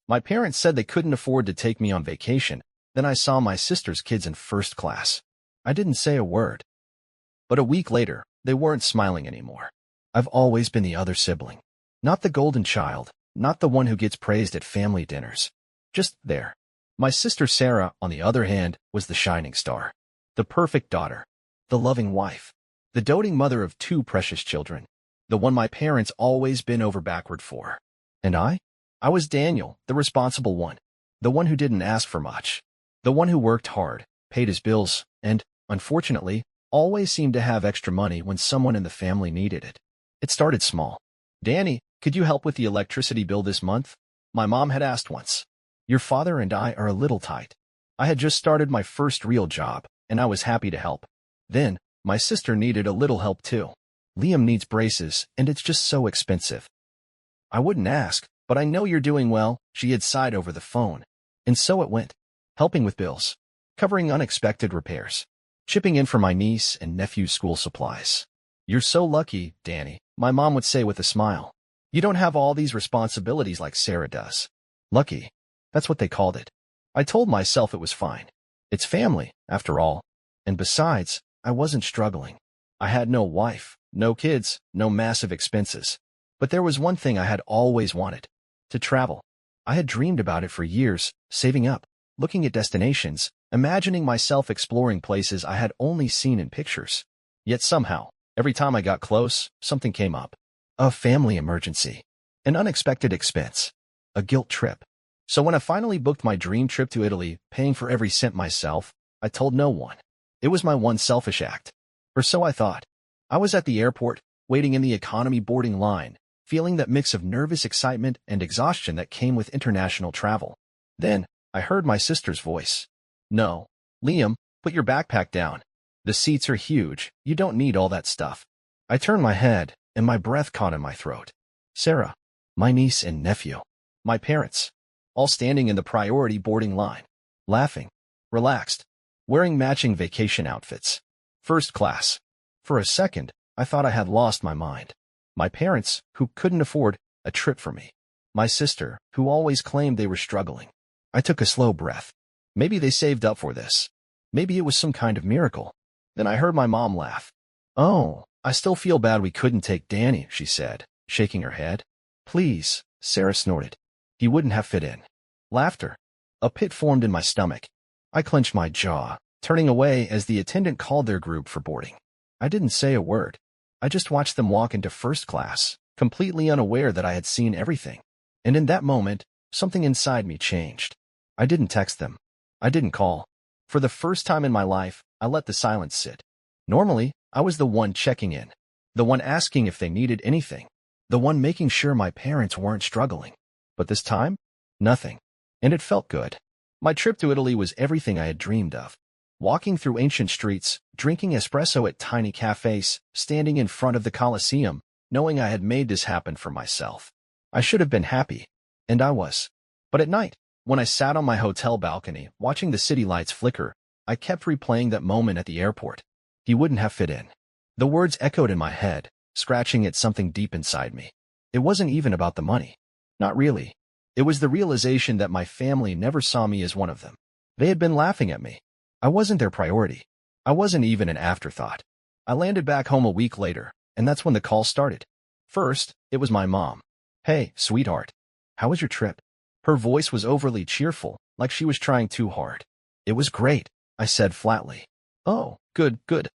My parents said they couldn't afford to take me on vacation. Then I saw my sister's kids in first class. I didn't say a word. But a week later, they weren't smiling anymore. I've always been the other sibling. Not the golden child, not the one who gets praised at family dinners. Just there. My sister Sarah, on the other hand, was the shining star. The perfect daughter. The loving wife. The doting mother of two precious children. The one my parents always bent over backward for. And I? I was Daniel, the responsible one. The one who didn't ask for much. The one who worked hard, paid his bills, and, unfortunately, always seemed to have extra money when someone in the family needed it. It started small. "Danny, could you help with the electricity bill this month?" My mom had asked once. "Your father and I are a little tight." I had just started my first real job, and I was happy to help. Then, my sister needed a little help too. "Liam needs braces, and it's just so expensive." I wouldn't ask, "But I know you're doing well," she had sighed over the phone. And so it went. Helping with bills. Covering unexpected repairs. Chipping in for my niece and nephew's school supplies. "You're so lucky, Danny," my mom would say with a smile. "You don't have all these responsibilities like Sarah does." Lucky. That's what they called it. I told myself it was fine. It's family, after all. And besides, I wasn't struggling. I had no wife, no kids, no massive expenses. But there was one thing I had always wanted. To travel. I had dreamed about it for years, saving up, looking at destinations, imagining myself exploring places I had only seen in pictures. Yet somehow, every time I got close, something came up. A family emergency. An unexpected expense. A guilt trip. So when I finally booked my dream trip to Italy, paying for every cent myself, I told no one. It was my one selfish act. Or so I thought. I was at the airport, waiting in the economy boarding line, feeling that mix of nervous excitement and exhaustion that came with international travel. Then, I heard my sister's voice. "No, Liam, put your backpack down. The seats are huge, you don't need all that stuff." I turned my head, and my breath caught in my throat. Sarah, my niece and nephew, my parents, all standing in the priority boarding line, laughing, relaxed, wearing matching vacation outfits. First class. For a second, I thought I had lost my mind. My parents, who couldn't afford a trip for me. My sister, who always claimed they were struggling. I took a slow breath. Maybe they saved up for this. Maybe it was some kind of miracle. Then I heard my mom laugh. "Oh, I still feel bad we couldn't take Danny," she said, shaking her head. "Please," Sarah snorted. "He wouldn't have fit in." Laughter. A pit formed in my stomach. I clenched my jaw, turning away as the attendant called their group for boarding. I didn't say a word. I just watched them walk into first class, completely unaware that I had seen everything. And in that moment, something inside me changed. I didn't text them. I didn't call. For the first time in my life, I let the silence sit. Normally, I was the one checking in. The one asking if they needed anything. The one making sure my parents weren't struggling. But this time, nothing. And it felt good. My trip to Italy was everything I had dreamed of. Walking through ancient streets, drinking espresso at tiny cafes, standing in front of the Colosseum, knowing I had made this happen for myself. I should have been happy. And I was. But at night, when I sat on my hotel balcony, watching the city lights flicker, I kept replaying that moment at the airport. He wouldn't have fit in. The words echoed in my head, scratching at something deep inside me. It wasn't even about the money. Not really. It was the realization that my family never saw me as one of them. They had been laughing at me. I wasn't their priority. I wasn't even an afterthought. I landed back home a week later, and that's when the call started. First, it was my mom. "Hey, sweetheart. How was your trip?" Her voice was overly cheerful, like she was trying too hard. "It was great," I said flatly. "Oh, good, good.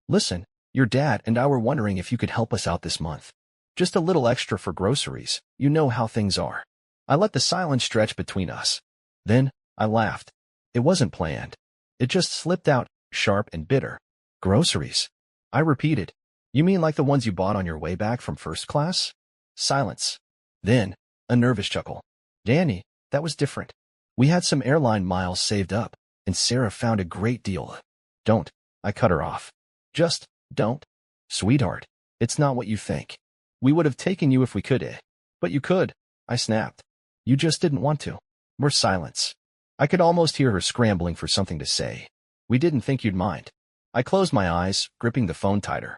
Listen, your dad and I were wondering if you could help us out this month. Just a little extra for groceries. You know how things are." I let the silence stretch between us. Then, I laughed. It wasn't planned. It just slipped out, sharp and bitter. "Groceries?" I repeated. "You mean like the ones you bought on your way back from first class?" Silence. Then, a nervous chuckle. "Danny, that was different. We had some airline miles saved up, and Sarah found a great deal." "Don't," I cut her off. "Just, don't. Sweetheart, it's not what you think. We would have taken you if we could, eh? But you could," I snapped. "You just didn't want to." More silence. I could almost hear her scrambling for something to say. "We didn't think you'd mind." I closed my eyes, gripping the phone tighter.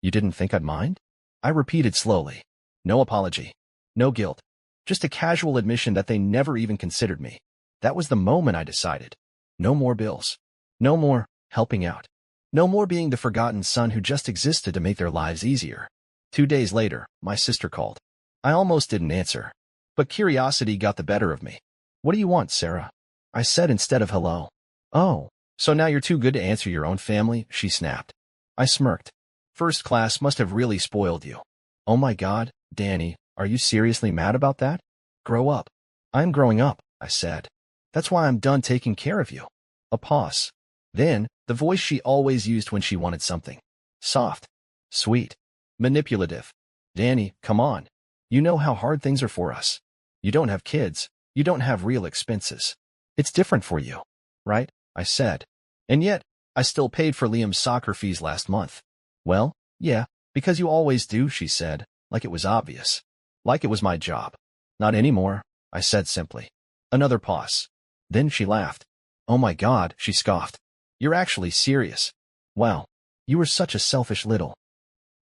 "You didn't think I'd mind?" I repeated slowly. No apology. No guilt. Just a casual admission that they never even considered me. That was the moment I decided. No more bills. No more helping out. No more being the forgotten son who just existed to make their lives easier. 2 days later, my sister called. I almost didn't answer, but curiosity got the better of me. What do you want, Sarah? I said instead of hello. Oh, so now you're too good to answer your own family, she snapped. I smirked. First class must have really spoiled you. Oh my God, Danny, are you seriously mad about that? Grow up. I'm growing up, I said. That's why I'm done taking care of you. A pause. Then, the voice she always used when she wanted something. Soft. Sweet. Manipulative. Danny, come on. You know how hard things are for us. You don't have kids. You don't have real expenses. It's different for you. Right? I said. And yet, I still paid for Liam's soccer fees last month. Well, yeah, because you always do, she said, like it was obvious. Like it was my job. Not anymore, I said simply. Another pause. Then she laughed. Oh my God, she scoffed. You're actually serious. Wow, you were such a selfish little.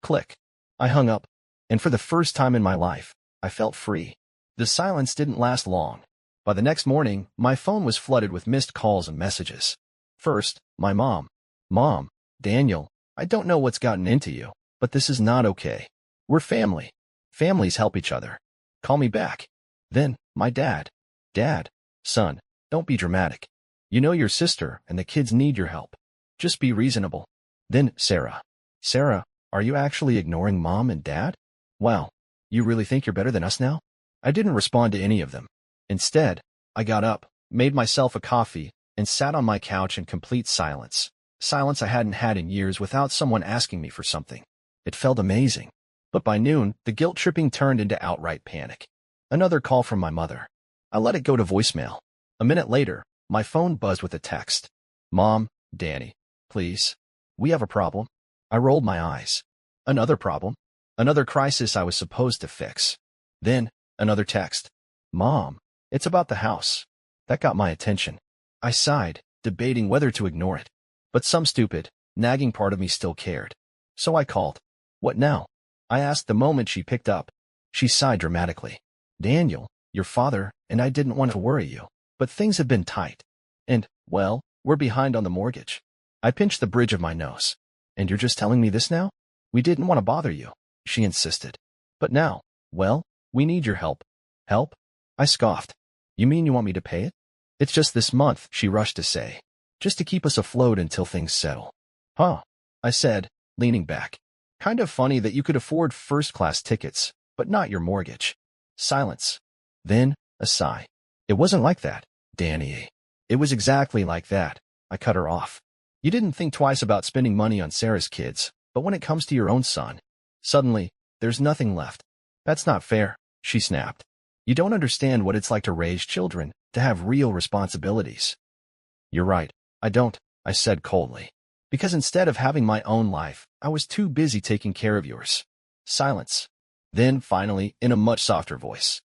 Click. I hung up, and for the first time in my life, I felt free. The silence didn't last long. By the next morning, my phone was flooded with missed calls and messages. First, my mom. Mom, Daniel, I don't know what's gotten into you, but this is not okay. We're family. Families help each other. Call me back. Then, my dad. Dad, son, don't be dramatic. You know your sister and the kids need your help. Just be reasonable. Then, Sarah. Sarah, are you actually ignoring mom and dad? Wow, you really think you're better than us now? I didn't respond to any of them. Instead, I got up, made myself a coffee, and sat on my couch in complete silence. Silence I hadn't had in years without someone asking me for something. It felt amazing. But by noon, the guilt-tripping turned into outright panic. Another call from my mother. I let it go to voicemail. A minute later, my phone buzzed with a text. Mom, Danny, please. We have a problem. I rolled my eyes. Another problem. Another crisis I was supposed to fix. Then, another text. Mom, it's about the house. That got my attention. I sighed, debating whether to ignore it. But some stupid, nagging part of me still cared. So I called. What now? I asked the moment she picked up. She sighed dramatically. Daniel, your father, and I didn't want to worry you, but things have been tight. And, well, we're behind on the mortgage. I pinched the bridge of my nose. And you're just telling me this now? We didn't want to bother you, she insisted. But now, well, we need your help. Help? I scoffed. You mean you want me to pay it? It's just this month, she rushed to say. Just to keep us afloat until things settle. Huh, I said, leaning back. Kind of funny that you could afford first-class tickets, but not your mortgage. Silence. Then, a sigh. It wasn't like that, Danny. It was exactly like that. I cut her off. You didn't think twice about spending money on Sarah's kids, but when it comes to your own son, suddenly, there's nothing left. That's not fair, she snapped. You don't understand what it's like to raise children, to have real responsibilities. You're right, I don't, I said coldly. Because instead of having my own life, I was too busy taking care of yours. Silence. Then, finally, in a much softer voice.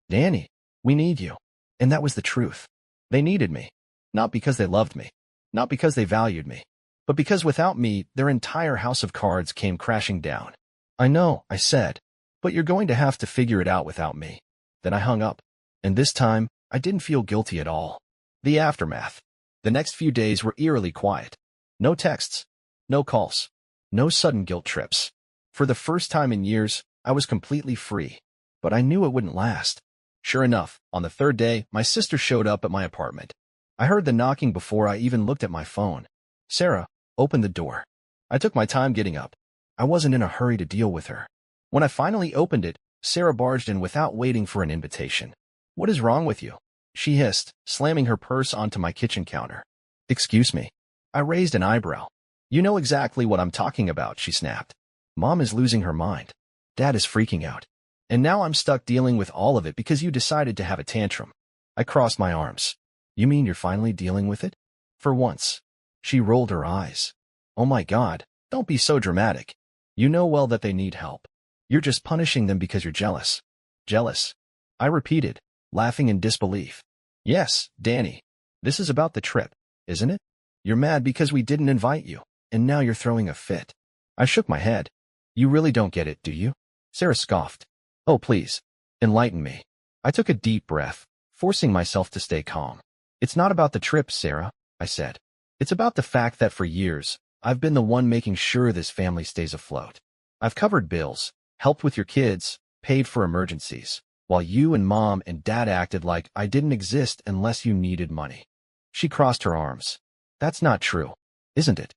Danny, we need you. And that was the truth. They needed me. Not because they loved me. Not because they valued me. But because without me, their entire house of cards came crashing down. I know, I said. But you're going to have to figure it out without me. Then I hung up. And this time, I didn't feel guilty at all. The aftermath. The next few days were eerily quiet. No texts. No calls. No sudden guilt trips. For the first time in years, I was completely free. But I knew it wouldn't last. Sure enough, on the third day, my sister showed up at my apartment. I heard the knocking before I even looked at my phone. Sarah, open the door. I took my time getting up. I wasn't in a hurry to deal with her. When I finally opened it, Sarah barged in without waiting for an invitation. What is wrong with you? She hissed, slamming her purse onto my kitchen counter. Excuse me. I raised an eyebrow. You know exactly what I'm talking about, she snapped. Mom is losing her mind. Dad is freaking out. And now I'm stuck dealing with all of it because you decided to have a tantrum. I crossed my arms. You mean you're finally dealing with it? For once. She rolled her eyes. Oh my God, don't be so dramatic. You know well that they need help. You're just punishing them because you're jealous. Jealous? I repeated, laughing in disbelief. Yes, Danny. This is about the trip, isn't it? You're mad because we didn't invite you, and now you're throwing a fit. I shook my head. You really don't get it, do you? Sarah scoffed. Oh, please. Enlighten me. I took a deep breath, forcing myself to stay calm. It's not about the trip, Sarah, I said. It's about the fact that for years, I've been the one making sure this family stays afloat. I've covered bills, helped with your kids, paid for emergencies, while you and Mom and Dad acted like I didn't exist unless you needed money. She crossed her arms. That's not true, isn't it?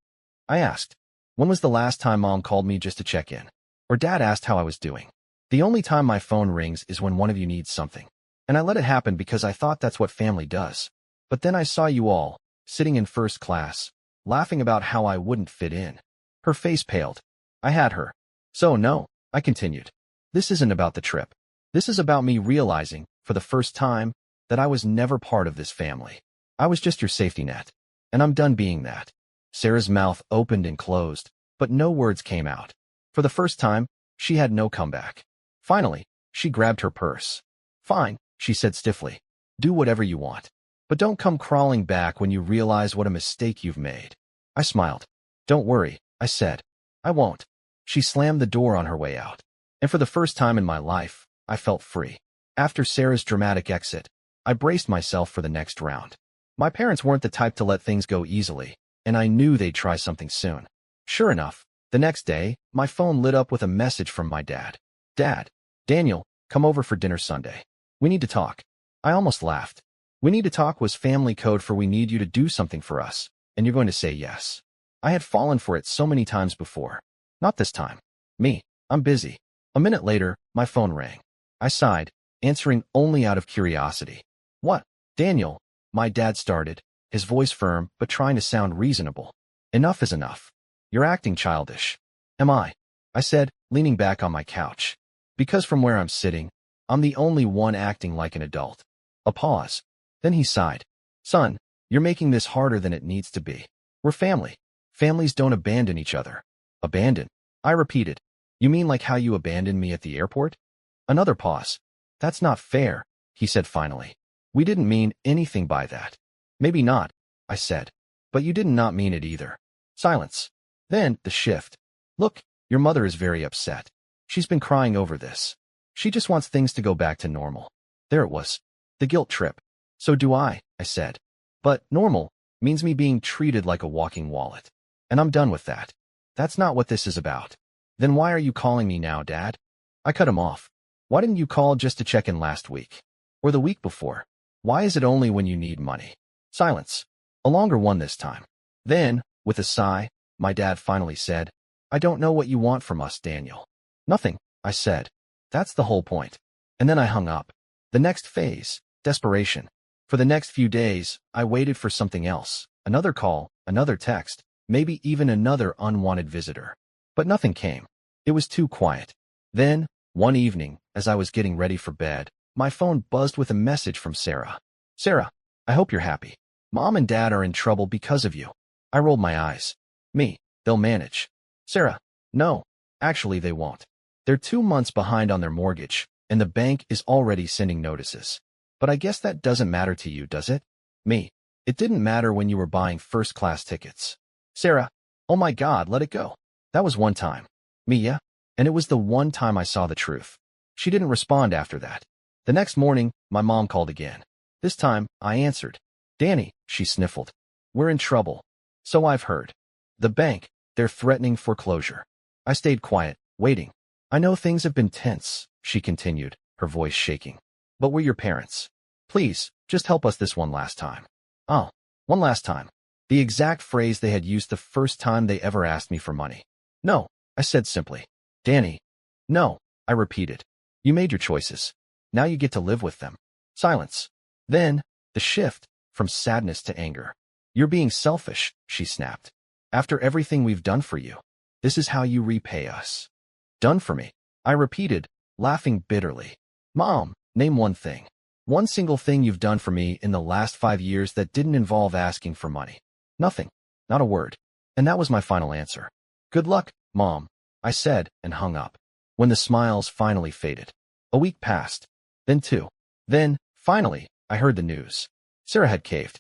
I asked. When was the last time Mom called me just to check in? Or Dad asked how I was doing? The only time my phone rings is when one of you needs something. And I let it happen because I thought that's what family does. But then I saw you all, sitting in first class, laughing about how I wouldn't fit in. Her face paled. I had her. So no, I continued. This isn't about the trip. This is about me realizing, for the first time, that I was never part of this family. I was just your safety net. And I'm done being that. Sarah's mouth opened and closed, but no words came out. For the first time, she had no comeback. Finally, she grabbed her purse. Fine, she said stiffly. Do whatever you want. But don't come crawling back when you realize what a mistake you've made. I smiled. Don't worry, I said. I won't. She slammed the door on her way out. And for the first time in my life, I felt free. After Sarah's dramatic exit, I braced myself for the next round. My parents weren't the type to let things go easily, and I knew they'd try something soon. Sure enough, the next day, my phone lit up with a message from my dad. Dad, Daniel, come over for dinner Sunday. We need to talk. I almost laughed. We need to talk was family code for we need you to do something for us, and you're going to say yes. I had fallen for it so many times before. Not this time. Me, I'm busy. A minute later, my phone rang. I sighed, answering only out of curiosity. What? Daniel, my dad started, his voice firm but trying to sound reasonable. Enough is enough. You're acting childish. Am I? I said, leaning back on my couch. Because from where I'm sitting, I'm the only one acting like an adult. A pause. Then he sighed. Son, you're making this harder than it needs to be. We're family. Families don't abandon each other. Abandon? I repeated. You mean like how you abandoned me at the airport? Another pause. That's not fair, he said finally. We didn't mean anything by that. Maybe not, I said. But you did not mean it either. Silence. Then, the shift. Look, your mother is very upset. She's been crying over this. She just wants things to go back to normal. There it was. The guilt trip. So do I said. But normal means me being treated like a walking wallet. And I'm done with that. That's not what this is about. Then why are you calling me now, Dad? I cut him off. Why didn't you call just to check in last week? Or the week before? Why is it only when you need money? Silence. A longer one this time. Then, with a sigh, my dad finally said, I don't know what you want from us, Daniel. Nothing, I said. That's the whole point. And then I hung up. The next phase, desperation. For the next few days, I waited for something else. Another call, another text, maybe even another unwanted visitor. But nothing came. It was too quiet. Then, one evening, as I was getting ready for bed, my phone buzzed with a message from Sarah. Sarah, I hope you're happy. Mom and Dad are in trouble because of you. I rolled my eyes. Me, they'll manage. Sarah, no, actually they won't. They're 2 months behind on their mortgage, and the bank is already sending notices. But I guess that doesn't matter to you, does it? Me, it didn't matter when you were buying first-class tickets. Sarah, oh my God, let it go. That was one time. Me, yeah? And it was the one time I saw the truth. She didn't respond after that. The next morning, my mom called again. This time, I answered. Danny, she sniffled. We're in trouble. So I've heard. The bank, they're threatening foreclosure. I stayed quiet, waiting. I know things have been tense, she continued, her voice shaking. But we're your parents. Please, just help us this one last time. Oh, one last time. The exact phrase they had used the first time they ever asked me for money. No, I said simply. Danny. No, I repeated. You made your choices. Now you get to live with them. Silence. Then, the shift, from sadness to anger. You're being selfish, she snapped. After everything we've done for you, this is how you repay us. Done for me, I repeated, laughing bitterly. Mom, name one thing. One single thing you've done for me in the last 5 years that didn't involve asking for money. Nothing. Not a word. And that was my final answer. Good luck, Mom, I said and hung up. When the smiles finally faded. A week passed. Then 2. Then, finally, I heard the news. Sarah had caved.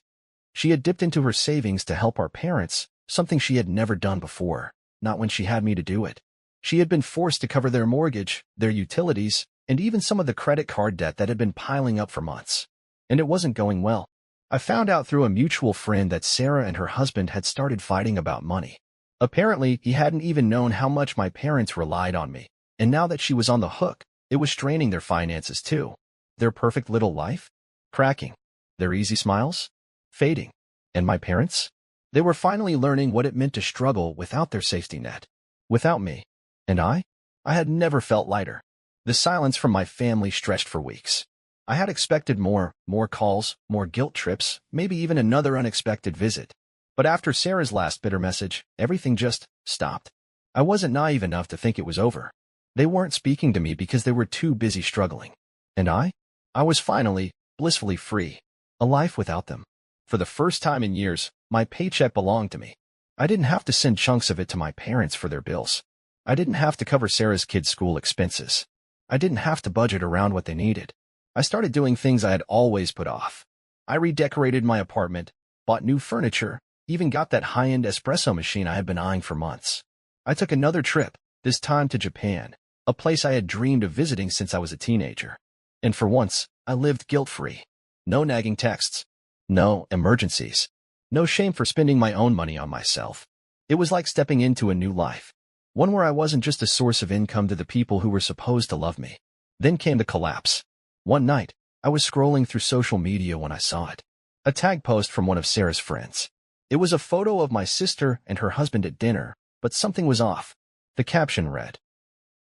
She had dipped into her savings to help our parents, something she had never done before, not when she had me to do it. She had been forced to cover their mortgage, their utilities, and even some of the credit card debt that had been piling up for months. And it wasn't going well. I found out through a mutual friend that Sarah and her husband had started fighting about money. Apparently, he hadn't even known how much my parents relied on me, and now that she was on the hook, it was straining their finances too. Their perfect little life? Cracking. Their easy smiles? Fading. And my parents? They were finally learning what it meant to struggle without their safety net. Without me. And I had never felt lighter. The silence from my family stretched for weeks. I had expected more calls, more guilt trips, maybe even another unexpected visit. But after Sarah's last bitter message, everything just stopped. I wasn't naive enough to think it was over. They weren't speaking to me because they were too busy struggling. And I was finally, blissfully free. A life without them. For the first time in years, my paycheck belonged to me. I didn't have to send chunks of it to my parents for their bills. I didn't have to cover Sarah's kids' school expenses. I didn't have to budget around what they needed. I started doing things I had always put off. I redecorated my apartment, bought new furniture, even got that high-end espresso machine I had been eyeing for months. I took another trip, this time to Japan, a place I had dreamed of visiting since I was a teenager. And for once, I lived guilt-free. No nagging texts. No emergencies. No shame for spending my own money on myself. It was like stepping into a new life. One where I wasn't just a source of income to the people who were supposed to love me. Then came the collapse. One night, I was scrolling through social media when I saw it. A tag post from one of Sarah's friends. It was a photo of my sister and her husband at dinner, but something was off. The caption read,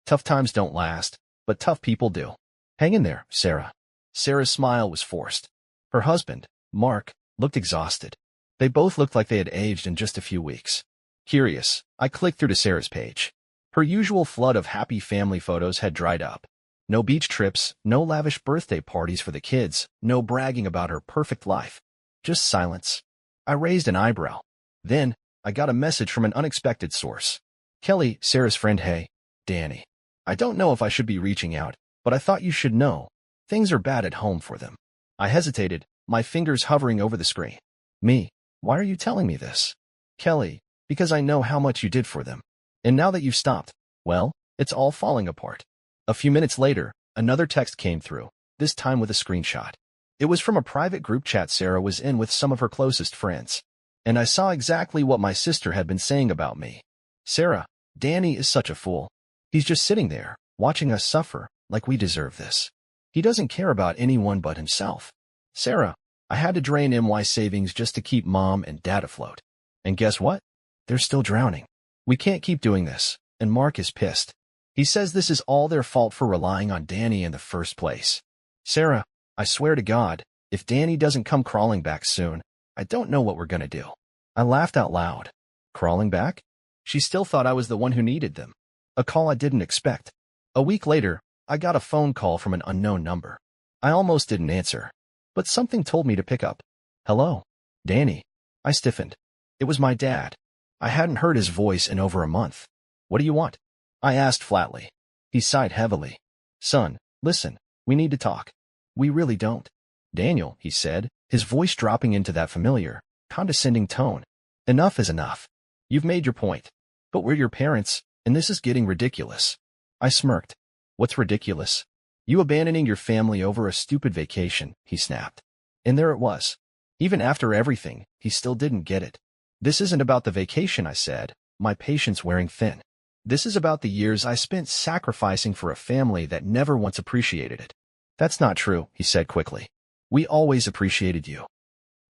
"Tough times don't last, but tough people do. Hang in there, Sarah." Sarah's smile was forced. Her husband, Mark, looked exhausted. They both looked like they had aged in just a few weeks. Curious, I clicked through to Sarah's page. Her usual flood of happy family photos had dried up. No beach trips, no lavish birthday parties for the kids, no bragging about her perfect life. Just silence. I raised an eyebrow. Then, I got a message from an unexpected source. "Kelly, Sarah's friend. Hey, Danny. I don't know if I should be reaching out, but I thought you should know. Things are bad at home for them." I hesitated, my fingers hovering over the screen. "Me? Why are you telling me this?" "Kelly, because I know how much you did for them. And now that you've stopped, well, it's all falling apart." A few minutes later, another text came through, this time with a screenshot. It was from a private group chat Sarah was in with some of her closest friends. And I saw exactly what my sister had been saying about me. "Sarah, Danny is such a fool. He's just sitting there, watching us suffer, like we deserve this. He doesn't care about anyone but himself. Sarah, I had to drain my savings just to keep Mom and Dad afloat. And guess what? They're still drowning. We can't keep doing this, and Mark is pissed. He says this is all their fault for relying on Danny in the first place. Sarah, I swear to God, if Danny doesn't come crawling back soon, I don't know what we're gonna do." I laughed out loud. Crawling back? She still thought I was the one who needed them. A call I didn't expect. A week later, I got a phone call from an unknown number. I almost didn't answer, but something told me to pick up. "Hello, Danny." I stiffened. It was my dad. I hadn't heard his voice in over a month. "What do you want?" I asked flatly. He sighed heavily. "Son, listen, we need to talk." "We really don't." "Daniel," he said, his voice dropping into that familiar, condescending tone. "Enough is enough. You've made your point. But we're your parents, and this is getting ridiculous." I smirked. "What's ridiculous?" "You abandoning your family over a stupid vacation," he snapped. And there it was. Even after everything, he still didn't get it. "This isn't about the vacation," I said, my patience wearing thin. "This is about the years I spent sacrificing for a family that never once appreciated it." "That's not true," he said quickly. "We always appreciated you."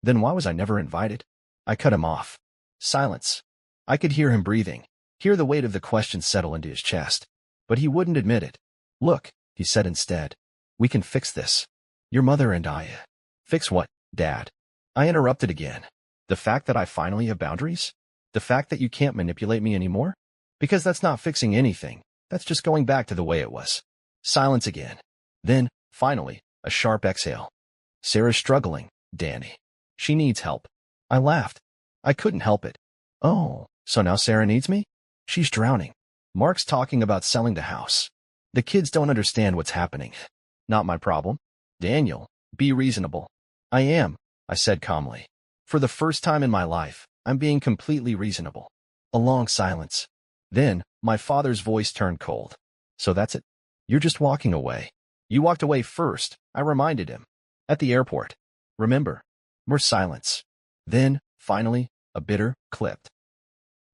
"Then why was I never invited?" I cut him off. Silence. I could hear him breathing, hear the weight of the question settle into his chest. But he wouldn't admit it. "Look," he said instead. "We can fix this. Your mother and I." "Fix what, Dad?" I interrupted again. "The fact that I finally have boundaries? The fact that you can't manipulate me anymore? Because that's not fixing anything. That's just going back to the way it was." Silence again. Then, finally, a sharp exhale. "Sarah's struggling, Danny. She needs help." I laughed. I couldn't help it. "Oh, so now Sarah needs me? She's drowning. Mark's talking about selling the house. The kids don't understand what's happening. Not my problem. Daniel, be reasonable." "I am," I said calmly. "For the first time in my life, I'm being completely reasonable." A long silence. Then, my father's voice turned cold. "So that's it? You're just walking away. You walked away first, I reminded him. At the airport. Remember? More silence. Then, finally, a bitter, clipped.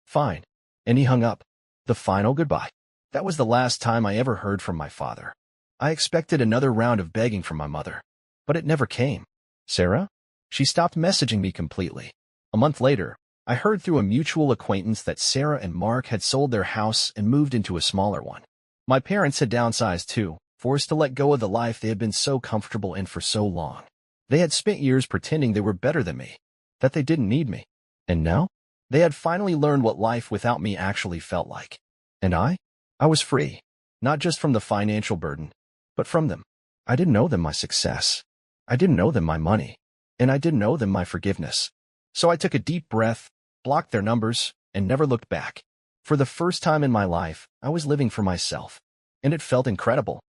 Fine. And he hung up. The final goodbye. That was the last time I ever heard from my father. I expected another round of begging from my mother. But it never came. Sarah? She stopped messaging me completely. A month later, I heard through a mutual acquaintance that Sarah and Mark had sold their house and moved into a smaller one. My parents had downsized too, forced to let go of the life they had been so comfortable in for so long. They had spent years pretending they were better than me, that they didn't need me. And now? They had finally learned what life without me actually felt like. And I was free. Not just from the financial burden, but from them. I didn't owe them my success. I didn't owe them my money. And I didn't owe them my forgiveness. So I took a deep breath, blocked their numbers, and never looked back. For the first time in my life, I was living for myself. And it felt incredible.